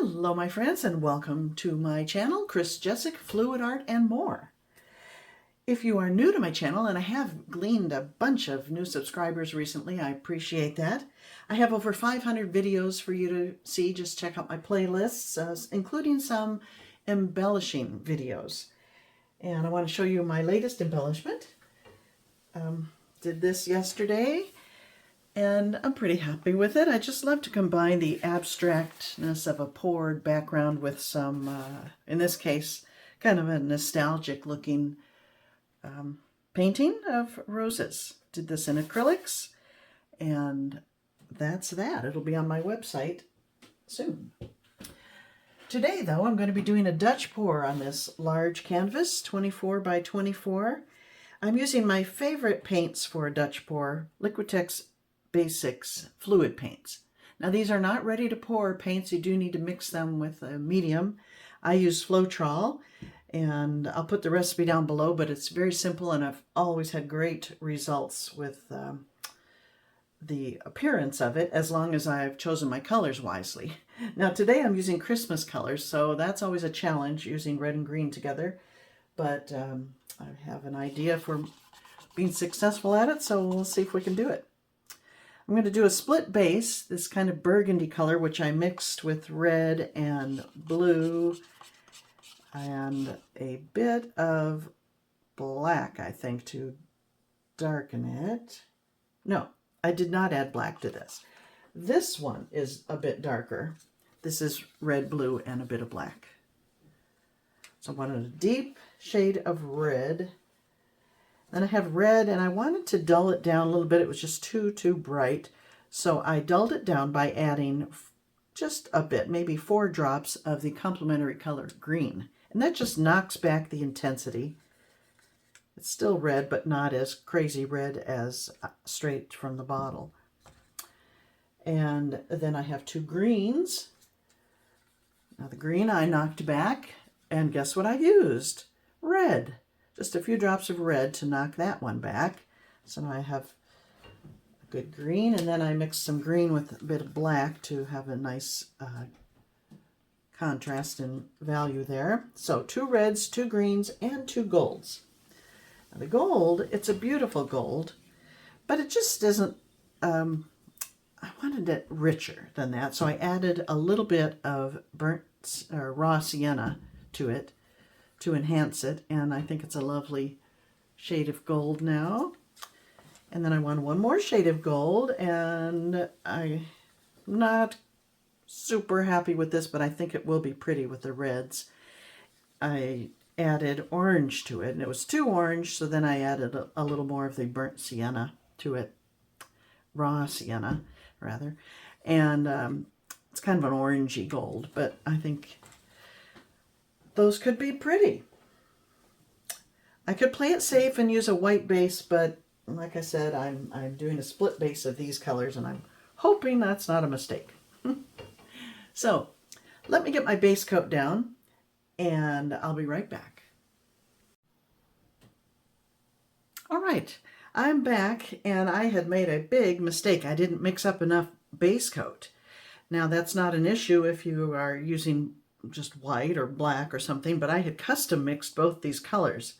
Hello my friends and welcome to my channel, Jeszeck, Fluid Art and more. If you are new to my channel, and I have gleaned a bunch of new subscribers recently, I appreciate that. I have over 500 videos for you to see. Just check out my playlists, including some embellishing videos. And I want to show you my latest embellishment. Did this yesterday. And I'm pretty happy with it. I just love to combine the abstractness of a poured background with some, in this case, kind of a nostalgic looking painting of roses. Did this in acrylics, and that's that. It'll be on my website soon. Today, though, I'm going to be doing a Dutch pour on this large canvas, 24 by 24. I'm using my favorite paints for a Dutch pour, Liquitex Basics Fluid Paints. Now these are not ready to pour paints. You do need to mix them with a medium. I use Floetrol, and I'll put the recipe down below, but it's very simple and I've always had great results with the appearance of it, as long as I've chosen my colors wisely. Now today I'm using Christmas colors, so that's always a challenge, using red and green together, but I have an idea for being successful at it, so we'll see if we can do it. I'm going to do a split base, this kind of burgundy color, which I mixed with red and blue and a bit of black, I think, to darken it. No, I did not add black to this. This one is a bit darker. This is red, blue, and a bit of black. So I wanted a deep shade of red. Then I have red, and I wanted to dull it down a little bit. It was just too bright. So I dulled it down by adding just a bit, maybe 4 drops of the complementary color green. And that just knocks back the intensity. It's still red, but not as crazy red as straight from the bottle. And then I have 2 greens. Now the green I knocked back, and guess what I used? Red. Just a few drops of red to knock that one back. So now I have a good green, and then I mixed some green with a bit of black to have a nice contrast and value there. So 2 reds, 2 greens, and 2 golds. Now the gold, it's a beautiful gold, but it just isn't, I wanted it richer than that, so I added a little bit of burnt or raw sienna to it to enhance it, and I think it's a lovely shade of gold now. And then I want one more shade of gold, and I'm not super happy with this, but I think it will be pretty with the reds. I added orange to it, and it was too orange, so then I added a little more of the burnt sienna to it, raw sienna rather, and it's kind of an orangey gold, but I think those could be pretty. I could play it safe and use a white base, but like I said, I'm doing a split base of these colors, and I'm hoping that's not a mistake. So let me get my base coat down, and I'll be right back. All right, I'm back, and I had made a big mistake. I didn't mix up enough base coat. Now that's not an issue if you are using just white or black or something, but I had custom mixed both these colors,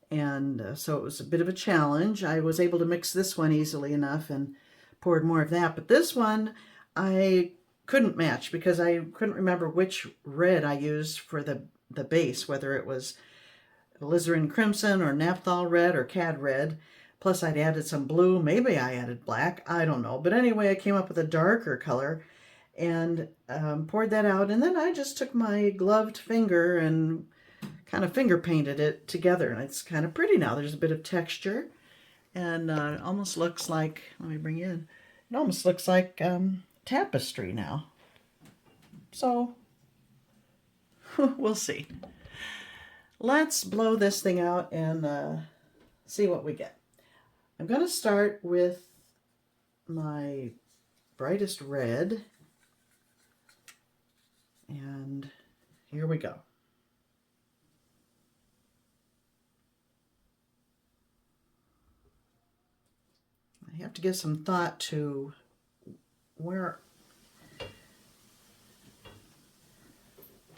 and so it was a bit of a challenge. I was able to mix this one easily enough and poured more of that, but this one I couldn't match because I couldn't remember which red I used for the base, whether it was alizarin crimson or Napthol Red or Cad Red. Plus I'd added some blue, maybe I added black, I don't know, but anyway I came up with a darker color and poured that out, and then I just took my gloved finger and kind of finger painted it together, and it's kind of pretty now. There's a bit of texture, and it almost looks like, let me bring you in, it almost looks like tapestry now. So we'll see. Let's blow this thing out and see what we get. I'm going to start with my brightest red. And here we go. I have to give some thought to where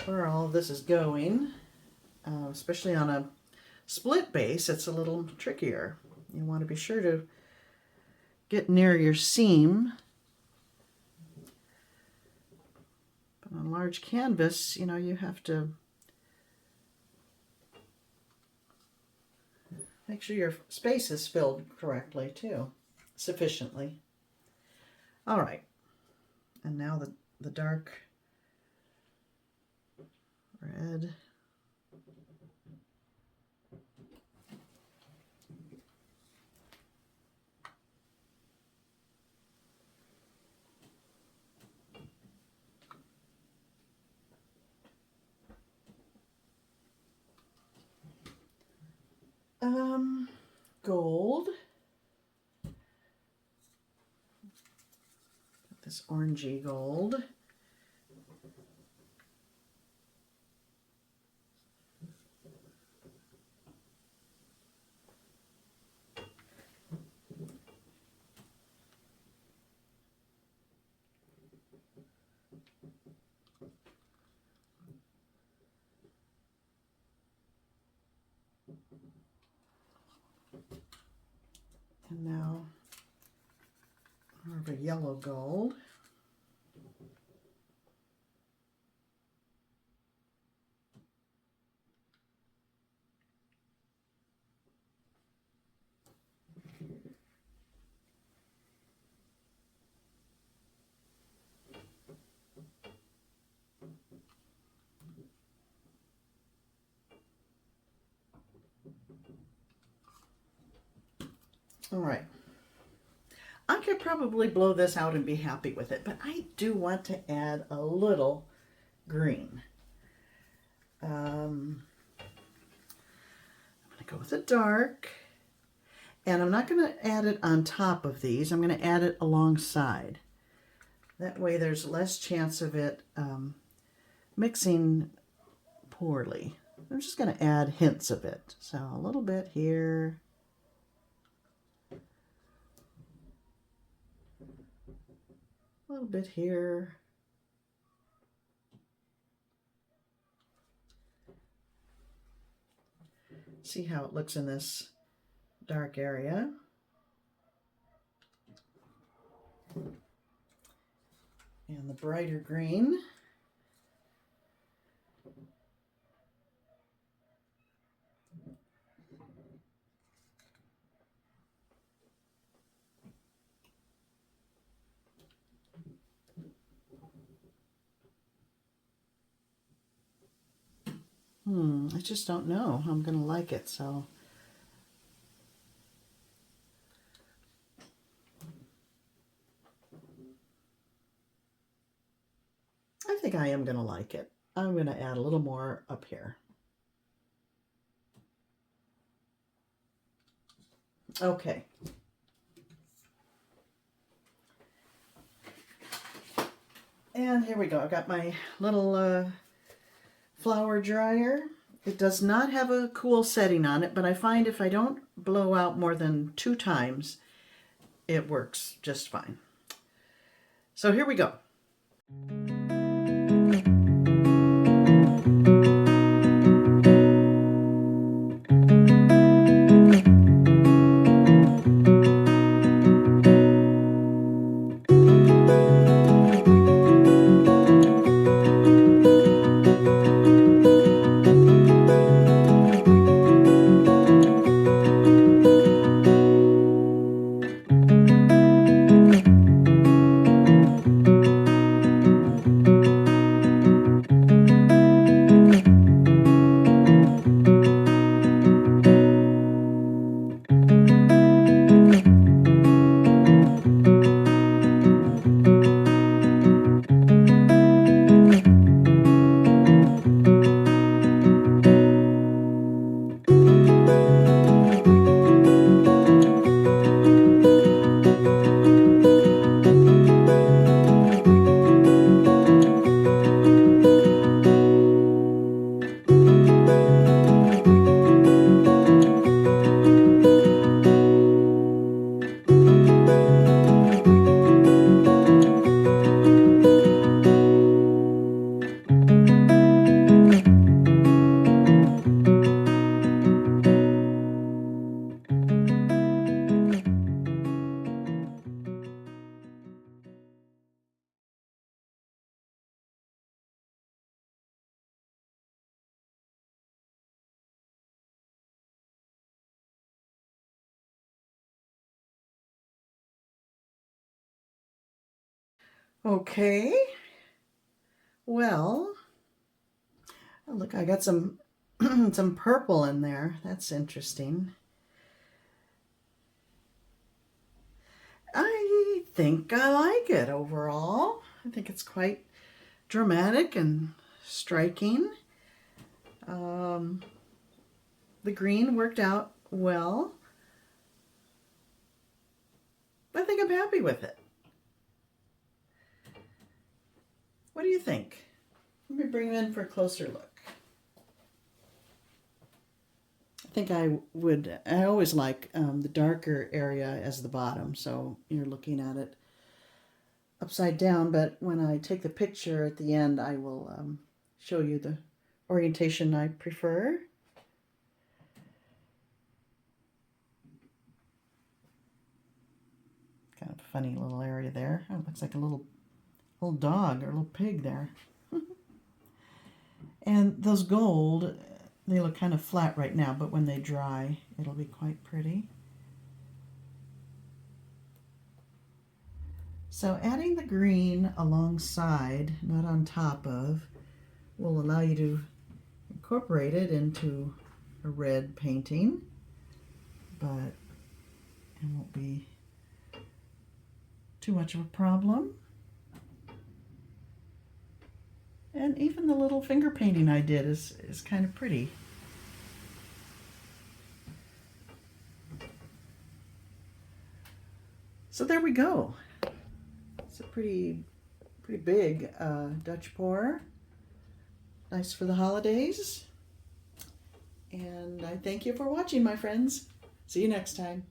where all of this is going, especially on a split base. It's a little trickier. You want to be sure to get near your seam. But on a large canvas, you know, you have to make sure your space is filled correctly too, sufficiently. All right, and now the dark red. Gold. This orangey gold. And now more of a yellow gold. All right. I could probably blow this out and be happy with it, but I do want to add a little green. I'm going to go with a dark, and I'm not going to add it on top of these. I'm going to add it alongside. That way there's less chance of it mixing poorly. I'm just going to add hints of it. So a little bit here. A little bit here. See how it looks in this dark area. And the brighter green. I just don't know how I'm going to like it, so I think I am going to like it. I'm going to add a little more up here. Okay. And here we go. I've got my little flower dryer. It does not have a cool setting on it, but I find if I don't blow out more than 2 times, it works just fine. So here we go. Okay, well, oh, look, I got some some purple in there. That's interesting. I think I like it overall. I think it's quite dramatic and striking. The green worked out well. I think I'm happy with it. What do you think? Let me bring it in for a closer look. I think I always like the darker area as the bottom, so you're looking at it upside down, but when I take the picture at the end, I will show you the orientation I prefer. Kind of a funny little area there. Oh, it looks like a little dog or a little pig there. And those gold, they look kind of flat right now, but when they dry, it'll be quite pretty. So adding the green alongside, not on top of, will allow you to incorporate it into a red painting, but it won't be too much of a problem. And even the little finger painting I did is kind of pretty. So there we go. It's a pretty big Dutch pour. Nice for the holidays. And I thank you for watching, my friends. See you next time.